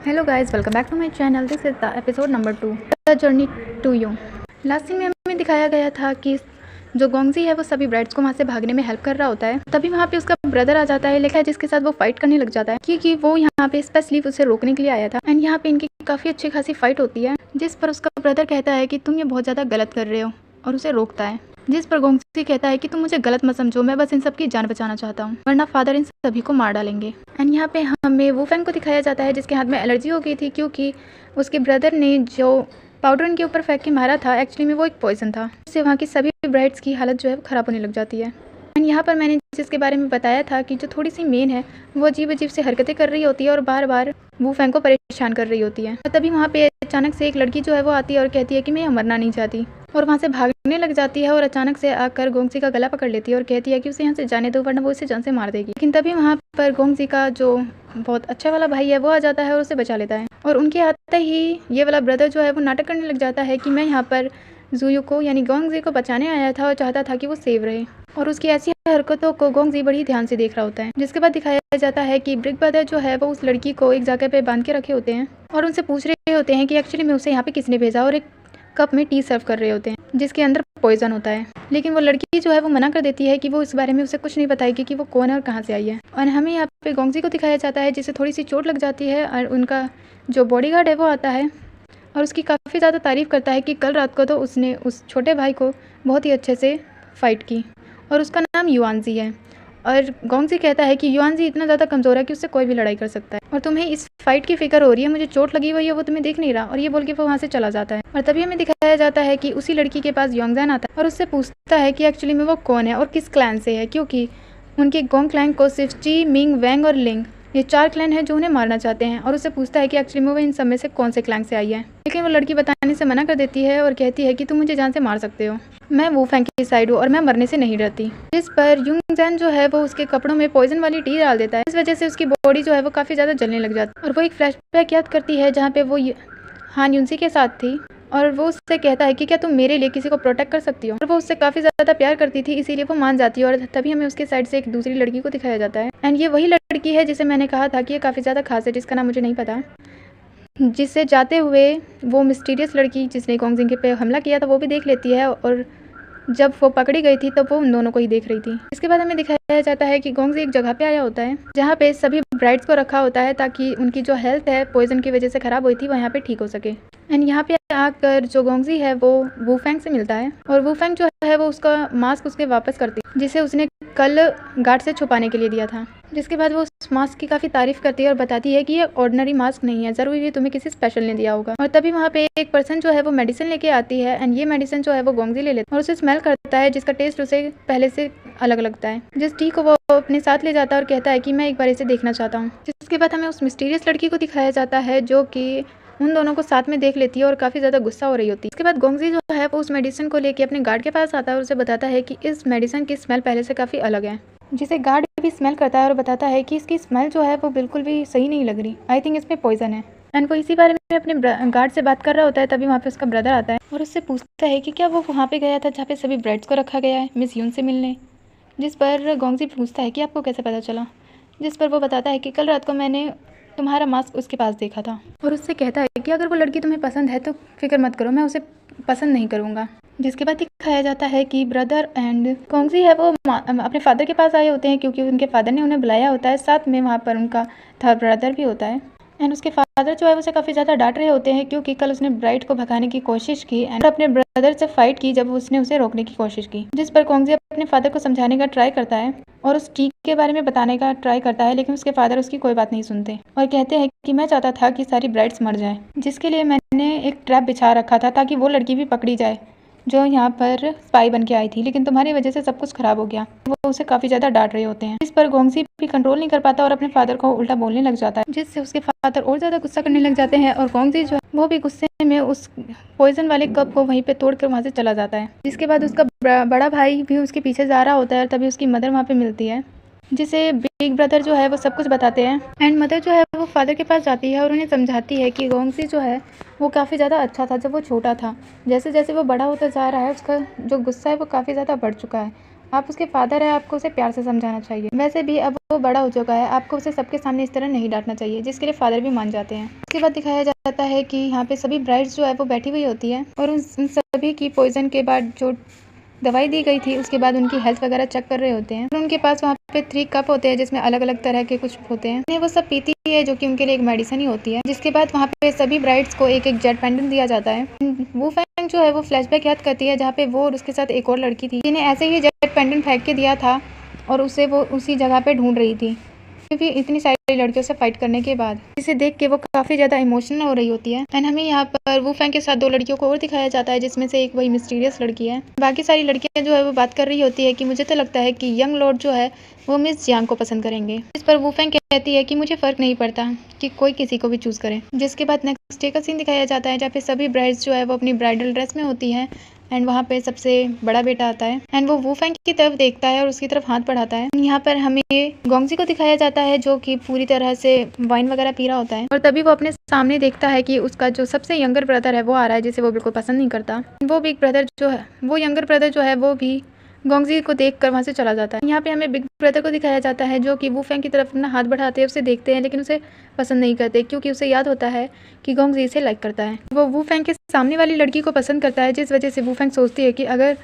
Hello guys, welcome back to my channel. This is the episode number 2, the journey to you. Last scene में हमें दिखाया गया था कि जो गोंगजी है वो सभी ब्राइड्स को वहाँ से भागने में हेल्प कर रहा होता है। तभी वहाँ पे उसका ब्रदर आ जाता है, लिखा है जिसके साथ वो फाइट करने लग जाता है क्योंकि वो यहाँ पे स्पेशली उसे रोकने के लिए आया था। एंड यहाँ पे इनकी काफ़ी अच्छी खासी फाइट होती है, जिस पर उसका ब्रदर कहता है कि तुम ये बहुत ज़्यादा गलत कर रहे हो और उसे रोकता है। जिस पर गोंगजी कहता है कि तुम मुझे गलत मत समझो, मैं बस इन सब की जान बचाना चाहता हूँ, वरना फादर इन सभी को मार डालेंगे। एंड यहाँ पे हमें वू फेंग को दिखाया जाता है जिसके हाथ में एलर्जी हो गई थी क्योंकि उसके ब्रदर ने जो पाउडर उनके ऊपर फेंक के मारा था, एक्चुअली में वो एक पॉइजन था, जिससे वहाँ की सभी ब्राइड्स की हालत जो है वो ख़राब होने लग जाती है। एंड यहाँ पर मैंने जिसके बारे में बताया था कि जो थोड़ी सी मेन है वो अजीब अजीब से हरकतें कर रही होती है और बार बार वू फेंग को परेशान कर रही होती है। तभी वहाँ पे अचानक से एक लड़की जो है वो आती है और कहती है कि मैं यहाँ मरना नहीं चाहती, और वहाँ से भागने लग जाती है और अचानक से आकर गोंगजी का गला पकड़ लेती है और कहती है कि उसे यहाँ से जाने दो वरना वो इसे जान से मार देगी। लेकिन तभी वहाँ पर गोंगजी का जो बहुत अच्छा वाला भाई है वो आ जाता है और उसे बचा लेता है। और उनके आते ही ये वाला ब्रदर जो है वो नाटक करने लग जाता है कि मैं यहाँ पर जुयू को यानी गोंगजी को बचाने आया था और चाहता था कि वो सेव रहे। और उसकी ऐसी हरकतों को गोंगजी बड़ी ध्यान से देख रहा होता है। जिसके बाद दिखाया जाता है कि बिग ब्रदर जो है वो उस लड़की को एक जगह पे बांध के रखे होते हैं और उनसे पूछ रहे होते हैं कि एक्चुअली में उसे यहाँ पे किसने भेजा, और एक कप में टी सर्व कर रहे होते हैं जिसके अंदर पॉइजन होता है। लेकिन वो लड़की जो है वो मना कर देती है कि वो इस बारे में उसे कुछ नहीं बताएगी कि वो कौन है और कहाँ से आई है। और हमें यहाँ पे गोंगजी को दिखाया जाता है जिसे थोड़ी सी चोट लग जाती है और उनका जो बॉडीगार्ड है वो आता है और उसकी काफ़ी ज़्यादा तारीफ़ करता है कि कल रात को तो उसने उस छोटे भाई को बहुत ही अच्छे से फाइट की और उसका नाम युआनजी है। और गोंगजी कहता है कि युआनजी इतना ज़्यादा कमज़ोर है कि उससे कोई भी लड़ाई कर सकता है और तुम्हें इस फाइट की फिक्र हो रही है, मुझे चोट लगी हुई है वो तुम्हें देख नहीं रहा। और ये बोल के वो वहाँ से चला जाता है। और तभी हमें दिखाया जाता है कि उसी लड़की के पास योंगजैन आता है और उससे पूछता है कि एक्चुअली में वो कौन है और किस क्लैन से है, क्योंकि उनके गोंग क्लैन को सिर्फ ची, मिंग, वैंग और लिंग, ये 4 क्लैन है जो उन्हें मारना चाहते हैं। और उससे पूछता है कि एक्चुअली में वो इन सब में से कौन से क्लैन से आई है। लेकिन वो लड़की बताने से मना कर देती है और कहती है कि तुम मुझे जान से मार सकते हो, मैं वू फेंग की साइड हूँ और मैं मरने से नहीं डरती। जिस पर युंगजैन जो है वो उसके कपड़ों में पॉइजन वाली टी डाल देता है। इस वजह से उसकी बॉडी जो है वो काफ़ी ज़्यादा जलने लग जाती है और वो एक फ्लैशबैक याद करती है जहाँ पे वो हान युनसी के साथ थी और वो उससे कहता है कि क्या तुम मेरे लिए किसी को प्रोटेक्ट कर सकती हो। और वो उससे काफ़ी ज़्यादा प्यार करती थी, इसीलिए वो मान जाती है। और तभी हमें उसके साइड से एक दूसरी लड़की को दिखाया जाता है। एंड ये वही लड़की है जिसे मैंने कहा था कि ये काफ़ी ज़्यादा खास है, जिसका नाम मुझे नहीं पता, जिससे जाते हुए वो मिस्टीरियस लड़की जिसने गोंगजी के पे हमला किया था वो भी देख लेती है। और जब वो पकड़ी गई थी तब वो उन दोनों को ही देख रही थी। इसके बाद हमें दिखाया जाता है कि गोंगजी एक जगह पे आया होता है जहाँ पे सभी ब्राइड्स को रखा होता है ताकि उनकी जो हेल्थ है पॉइजन की वजह से ख़राब हुई थी वो यहाँ पे ठीक हो सके। एंड यहाँ पे आकर जो गोंगजी है वो वू फेंग से मिलता है और वू फेंग जो है वो उसका मास्क उसके वापस करती है जिसे उसने कल गार्ड से छुपाने के लिए दिया था। जिसके बाद वो उस मास्क की काफ़ी तारीफ करती है और बताती है कि ये ऑर्डिनरी मास्क नहीं है, ज़रूरी है तुम्हें किसी स्पेशल ने दिया होगा। और तभी वहाँ पे एक पर्सन जो है वो मेडिसिन लेके आती है एंड ये मेडिसिन जो है वो गोंगजी ले लेता है और उसे स्मेल करता है जिसका टेस्ट उसे पहले से अलग लगता है। जिस टी को वो अपने साथ ले जाता है और कहता है कि मैं एक बार इसे देखना चाहता हूँ। जिसके बाद हमें उस मिस्टीरियस लड़की को दिखाया जाता है जो कि उन दोनों को साथ में देख लेती है और काफ़ी ज़्यादा गुस्सा हो रही होती है। इसके बाद गोंगजी जो है वो उस मेडिसिन को लेके अपने गार्ड के पास आता है और उसे बताता है कि इस मेडिसिन की स्मेल पहले से काफ़ी अलग है, जिसे गार्ड भी स्मेल करता है और बताता है कि इसकी स्मेल जो है वो बिल्कुल भी सही नहीं लग रही, आई थिंक इसमें पॉइजन है। एंड वो इसी बारे में अपने गार्ड से बात कर रहा होता है। तभी वहाँ पे उसका ब्रदर आता है और उससे पूछता है कि क्या वो वहाँ पे गया था जहाँ पे सभी ब्राइड्स को रखा गया है मिस यून से मिलने। जिस पर गोंगजी पूछता है कि आपको कैसे पता चला। जिस पर वो बताता है कि कल रात को मैंने तुम्हारा मास्क उसके पास देखा था और उससे कहता है कि अगर वो लड़की तुम्हें पसंद है तो फिक्र मत करो, मैं उसे पसंद नहीं करूँगा। जिसके बाद दिखाया जाता है कि ब्रदर एंड गोंगजी है वो अपने फादर के पास आए होते हैं क्योंकि उनके फादर ने उन्हें बुलाया होता है। साथ में वहाँ पर उनका थर्ड ब्रदर भी होता है एंड उसके फादर जो है उसे काफ़ी ज़्यादा डांट रहे होते हैं क्योंकि कल उसने ब्राइड को भगाने की कोशिश की एंड अपने ब्रदर से फाइट की जब उसने उसे रोकने की कोशिश की। जिस पर गोंगजी अपने फादर को समझाने का ट्राई करता है और उस टी के बारे में बताने का ट्राई करता है, लेकिन उसके फादर उसकी कोई बात नहीं सुनते और कहते हैं कि मैं चाहता था कि सारी ब्राइड्स मर जाएं, जिसके लिए मैंने एक ट्रैप बिछा रखा था ताकि वो लड़की भी पकड़ी जाए जो यहाँ पर स्पाई बन के आई थी, लेकिन तुम्हारी वजह से सब कुछ खराब हो गया। वो उसे काफ़ी ज़्यादा डांट रहे होते हैं। इस पर गोंगजी भी कंट्रोल नहीं कर पाता और अपने फादर को उल्टा बोलने लग जाता है, जिससे उसके फादर और ज़्यादा गुस्सा करने लग जाते हैं और गोंगजी जो है वो भी गुस्से में उस पॉइजन वाले कप को वहीं पे तोड़कर वहाँ से चला जाता है। जिसके बाद उसका बड़ा भाई भी उसके पीछे जा रहा होता है। तभी उसकी मदर वहाँ पे मिलती है जिसे बिग ब्रदर जो है वो सब कुछ बताते हैं एंड मदर जो है वो फादर के पास जाती है और उन्हें समझाती है कि गोंगजी जो है वो काफ़ी ज़्यादा अच्छा था जब वो छोटा था, जैसे जैसे वो बड़ा होता जा रहा है उसका जो गुस्सा है वो काफ़ी ज़्यादा बढ़ चुका है। आप उसके फादर है, आपको उसे प्यार से समझाना चाहिए। वैसे भी अब वो बड़ा हो चुका है, आपको उसे सबके सामने इस तरह नहीं डांटना चाहिए, जिसके लिए फादर भी मान जाते हैं। उसके बाद दिखाया जाता है कि यहाँ पे सभी ब्राइड्स जो है वो बैठी हुई होती है और उन सभी की पॉइजन के बाद जो दवाई दी गई थी उसके बाद उनकी हेल्थ वगैरह चेक कर रहे होते हैं। और उनके पास वहाँ पे 3 कप होते हैं जिसमें अलग अलग तरह के कुछ होते हैं, वो सब पीती है जो कि उनके लिए एक मेडिसिन ही होती है। जिसके बाद वहाँ पे सभी ब्राइड्स को एक एक जेट पेंडेंट दिया जाता है। वो फैंग जो है वो फ्लैशबैक याद करती है जहाँ पे वो और उसके साथ एक और लड़की थी जिन्हें ऐसे ही जेट पेंडेंट फेंक के दिया था और उसे वो उसी जगह पे ढूंढ रही थी, क्योंकि इतनी सारी लड़कियों से फाइट करने के बाद इसे देख के वो काफ़ी ज़्यादा इमोशनल हो रही होती है। एंड हमें यहाँ पर वू फैंग के साथ 2 लड़कियों को और दिखाया जाता है, जिसमें से एक वही मिस्टीरियस लड़की है। बाकी सारी लड़कियां जो है वो बात कर रही होती है कि मुझे तो लगता है कि यंग लॉर्ड जो है वो मिस जियांग को पसंद करेंगे। इस पर वू फैंग कहती है कि मुझे फ़र्क नहीं पड़ता कि कोई किसी को भी चूज़ करे। जिसके बाद नेक्स्ट डे का सीन दिखाया जाता है जहाँ पे सभी ब्राइड्स जो है वो अपनी ब्राइडल ड्रेस में होती हैं एंड वहाँ पे सबसे बड़ा बेटा आता है एंड वो वू फैंग की तरफ देखता है और उसकी तरफ हाथ बढ़ाता है। यहाँ पर हमें गोंगजी को दिखाया जाता है जो कि पूरी तरह से वाइन वगैरह पी रहा होता है और तभी वो अपने सामने देखता है कि उसका जो सबसे यंगर ब्रदर है वो आ रहा है, जिसे वो बिल्कुल पसंद नहीं करता। वो बिग ब्रदर जो है, वो यंगर ब्रदर जो है वो भी गोंगजी को देखकर वहाँ से चला जाता है। यहाँ पे हमें बिग ब्रदर को दिखाया जाता है जो कि वू फैंग की तरफ अपना हाथ बढ़ाते हैं, उसे देखते हैं लेकिन उसे पसंद नहीं करते, क्योंकि उसे याद होता है कि गोंगजी इसे लाइक करता है। वो वू फैंग के सामने वाली लड़की को पसंद करता है, जिस वजह से वू फैंग सोचती है कि अगर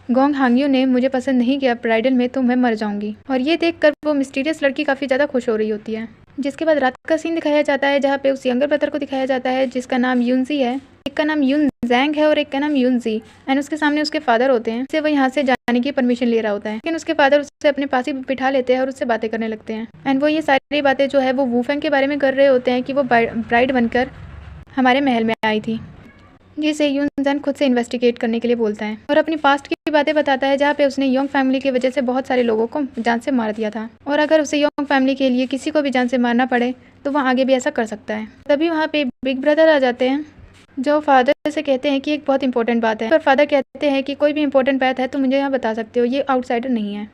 गोंग हांगयू ने मुझे पसंद नहीं किया ब्राइडल में तो मैं मर जाऊंगी। और ये देखकर वो मिस्टीरियस लड़की काफ़ी ज़्यादा खुश हो रही होती है। जिसके बाद रात का सीन दिखाया जाता है जहाँ पे उस यंगर ब्रदर को दिखाया जाता है जिसका नाम यूनजी है, एक का नाम यून जैंग है और एक का नाम यूनजी। एंड उसके सामने उसके फादर होते हैं, इससे वो यहाँ से जाने की परमिशन ले रहा होता है, लेकिन उसके फादर उसे अपने पास ही बिठा लेते हैं और उससे बातें करने लगते हैं। एंड वो ये सारी बातें जो है वो वू फैंग के बारे में कर रहे होते हैं कि वो ब्राइड बनकर हमारे महल में आई थी, जिसे यून जैन खुद से इन्वेस्टिगेट करने के लिए बोलता है और अपनी पास्ट की बातें बताता है जहाँ पे उसने योंग फैमिली की वजह से बहुत सारे लोगों को जान से मार दिया था और अगर उसे योंग फैमिली के लिए किसी को भी जान से मारना पड़े तो वह आगे भी ऐसा कर सकता है। तभी वहाँ पे बिग ब्रदर आ जाते हैं जो फादर से कहते हैं कि एक बहुत इंपॉर्टेंट बात है, पर फादर कहते हैं कि कोई भी इंपॉर्टेंट बात है तो मुझे यहाँ बता सकते हो, ये आउटसाइडर नहीं है।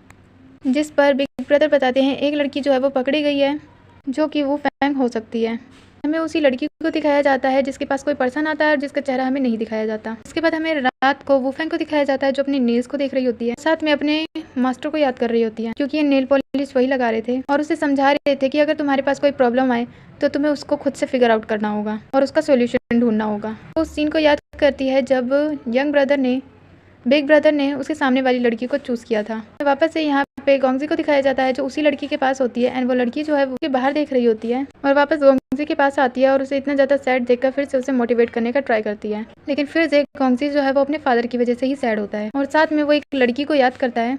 जिस पर बिग ब्रदर बताते हैं एक लड़की जो है वो पकड़ी गई है जो कि वो फैंग हो सकती है। हमें उसी लड़की को दिखाया जाता है जिसके पास कोई पर्सन आता है और जिसका चेहरा हमें नहीं दिखाया जाता। उसके बाद हमें रात को वू फैंग को दिखाया जाता है जो अपने नेल्स को देख रही होती है, साथ में अपने मास्टर को याद कर रही होती है क्योंकि ये नेल पॉलिश वही लगा रहे थे और उसे समझा रहे थे कि अगर तुम्हारे पास कोई प्रॉब्लम आए तो तुम्हें उसको खुद से फिगर आउट करना होगा और उसका सोल्यूशन ढूंढना होगा। तो उस सीन को याद करती है जब बिग ब्रदर ने उसके सामने वाली लड़की को चूज़ किया था। वापस से यहाँ पे गोंगजी को दिखाया जाता है जो उसी लड़की के पास होती है एंड वो लड़की जो है वो बाहर देख रही होती है और वापस गोंगजी के पास आती है और उसे इतना ज़्यादा सैड देखकर फिर से उसे मोटिवेट करने का ट्राई करती है, लेकिन फिर से गोंगजी जो है वो अपने फादर की वजह से ही सैड होता है और साथ में वो एक लड़की को याद करता है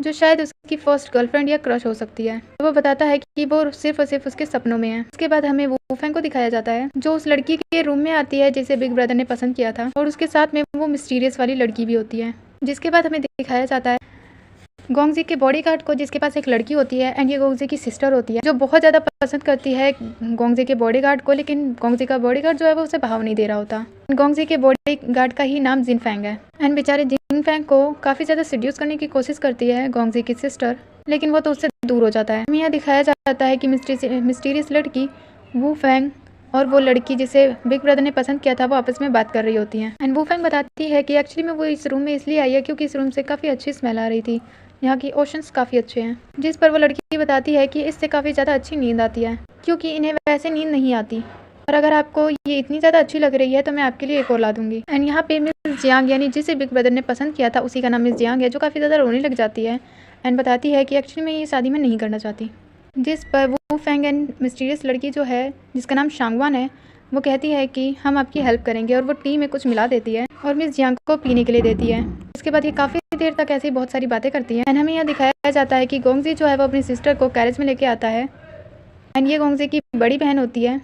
जो शायद उसकी फर्स्ट गर्लफ्रेंड या क्रश हो सकती है। वो बताता है कि वो सिर्फ और सिर्फ उसके सपनों में है। उसके बाद हमें वू फैंग को दिखाया जाता है जो उस लड़की के रूम में आती है जिसे बिग ब्रदर ने पसंद किया था और उसके साथ में वो मिस्टीरियस वाली लड़की भी होती है। जिसके बाद हमें दिखाया जाता है गोंगजी के बॉडीगार्ड को जिसके पास एक लड़की होती है एंड ये गोंगजी की सिस्टर होती है जो बहुत ज़्यादा पसंद करती है गोंगजी के बॉडीगार्ड को, लेकिन गोंगजी का बॉडीगार्ड जो है वो उसे भाव नहीं दे रहा होता। गोंगजी के बॉडीगार्ड का ही नाम जिन फैंग है एंड बेचारे जिन फैंग को काफ़ी ज़्यादा सिड्यूस करने की कोशिश करती है गोंगजी की सिस्टर, लेकिन वो तो उससे दूर हो जाता है। हमें यहाँ दिखाया जाता है कि मिस्टीरियस लड़की वू फैंग और वो लड़की जिसे बिग ब्रदर ने पसंद किया था वो आपस में बात कर रही होती हैं एंड वू फैंग बताती है कि एक्चुअली में वो इस रूम में इसलिए आई है क्योंकि इस रूम से काफ़ी अच्छी स्मेल आ रही थी, यहाँ की ओशंस काफ़ी अच्छे हैं। जिस पर वो लड़की बताती है कि इससे काफ़ी ज़्यादा अच्छी नींद आती है क्योंकि इन्हें वैसे नींद नहीं आती और अगर आपको ये इतनी ज़्यादा अच्छी लग रही है तो मैं आपके लिए एक और ला दूंगी। एंड यहाँ पे मिस जियांग यानी जिसे बिग ब्रदर ने पसंद किया था उसी का नाम मिस जियांग है जो काफ़ी ज़्यादा रोने लग जाती है एंड बताती है कि एक्चुअली मैं ये शादी में नहीं करना चाहती। जिस पर वू फैंग एंड मिस्टीरियस लड़की जो है जिसका नाम शांगवान है वो कहती है कि हम आपकी हेल्प करेंगे और वो टी में कुछ मिला देती है और मिस जियांग को पीने के लिए देती है। इसके बाद ये काफ़ी देर तक ऐसी बहुत सारी बातें करती है एंड हमें यहाँ दिखाया जाता है कि गोंगजी जो है वो अपनी सिस्टर को कैरेज में लेके आता है एंड ये गोंगजी की बड़ी बहन होती है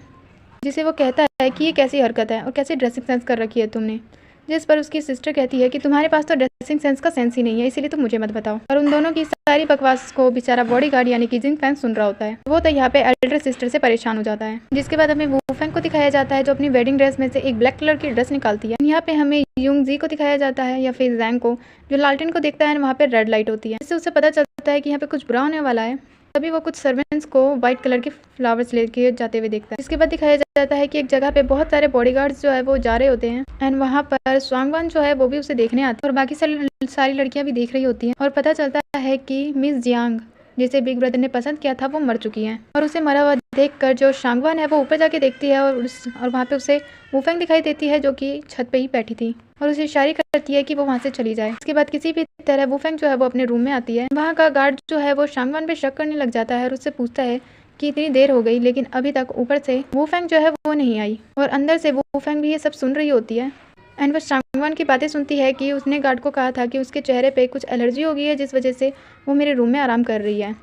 जिसे वो कहता है कि ये कैसी हरकत है और कैसी ड्रेसिंग सेंस कर रखी है तुमने। जिस पर उसकी सिस्टर कहती है कि तुम्हारे पास तो ड्रेसिंग सेंस का सेंस ही नहीं है, इसीलिए तुम मुझे मत बताओ। और उन दोनों की सारी बकवास को बेचारा बॉडीगार्ड यानी कि जिन फैंग सुन रहा होता है। वो तो यहाँ पे एल्डर सिस्टर से परेशान हो जाता है। जिसके बाद हमें वू फैंग को दिखाया जाता है जो अपनी वेडिंग ड्रेस में से एक ब्लैक कलर की ड्रेस निकालती है। यहाँ पे हमें यूंगजी को दिखाया जाता है या फिर जैंग को जो लालटेन को देखता है वहाँ पे रेड लाइट होती है, इससे उसे पता चलता है कि यहाँ पे कुछ बुरा होने वाला है तभी वो कुछ सर्वेंट्स को वाइट कलर के फ्लावर्स लेके जाते हुए देखता है। इसके बाद दिखाया जाता है कि एक जगह पे बहुत सारे बॉडीगार्ड्स जो है वो जा रहे होते हैं एंड वहाँ पर स्वांगवान जो है वो भी उसे देखने आती है और बाकी सारी लड़कियां भी देख रही होती हैं और पता चलता है कि मिस जियांग जिसे बिग ब्रदर ने पसंद किया था वो मर चुकी है। और उसे मरा हुआ देखकर जो शांगवान है वो ऊपर जाके देखती है और वहाँ पे उसे वूफेंग दिखाई देती है जो कि छत पे ही बैठी थी और उसे इशारा करती है कि वो वहाँ से चली जाए। इसके बाद किसी भी तरह वूफेंग जो है वो अपने रूम में आती है। वहाँ का गार्ड जो है वो शांगवान पे शक करने लग जाता है और उससे पूछता है कि इतनी देर हो गई लेकिन अभी तक ऊपर से वूफेंग जो है वो नहीं आई। और अंदर से वूफेंग भी ये सब सुन रही होती है एंड वह शांगवान की बातें सुनती है कि उसने गार्ड को कहा था कि उसके चेहरे पे कुछ एलर्जी हो गई है जिस वजह से वो मेरे रूम में आराम कर रही है।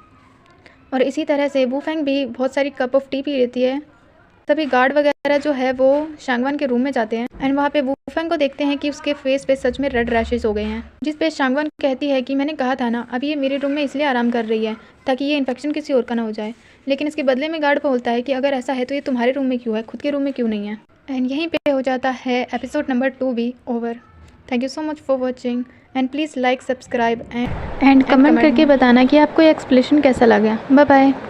और इसी तरह से वूफेंग भी बहुत सारी कप ऑफ टी पी लेती है। तभी गार्ड वगैरह जो है वो शांगवान के रूम में जाते हैं एंड वहाँ पे वूफेंग को देखते हैं कि उसके फेस पे सच में रेड रैशेस हो गए हैं। जिस पे शांगवान कहती है कि मैंने कहा था ना अभी ये मेरे रूम में इसलिए आराम कर रही है ताकि ये इन्फेक्शन किसी और का ना हो जाए। लेकिन इसके बदले में गार्ड बोलता है कि अगर ऐसा है तो ये तुम्हारे रूम में क्यों है, खुद के रूम में क्यों नहीं है। एंड यहीं पे हो जाता है एपिसोड नंबर 2 भी over. Thank you so much for watching and please like subscribe and comment करके बताना कि आपको ये एक्सप्लेनेशन कैसा लगा। Bye bye.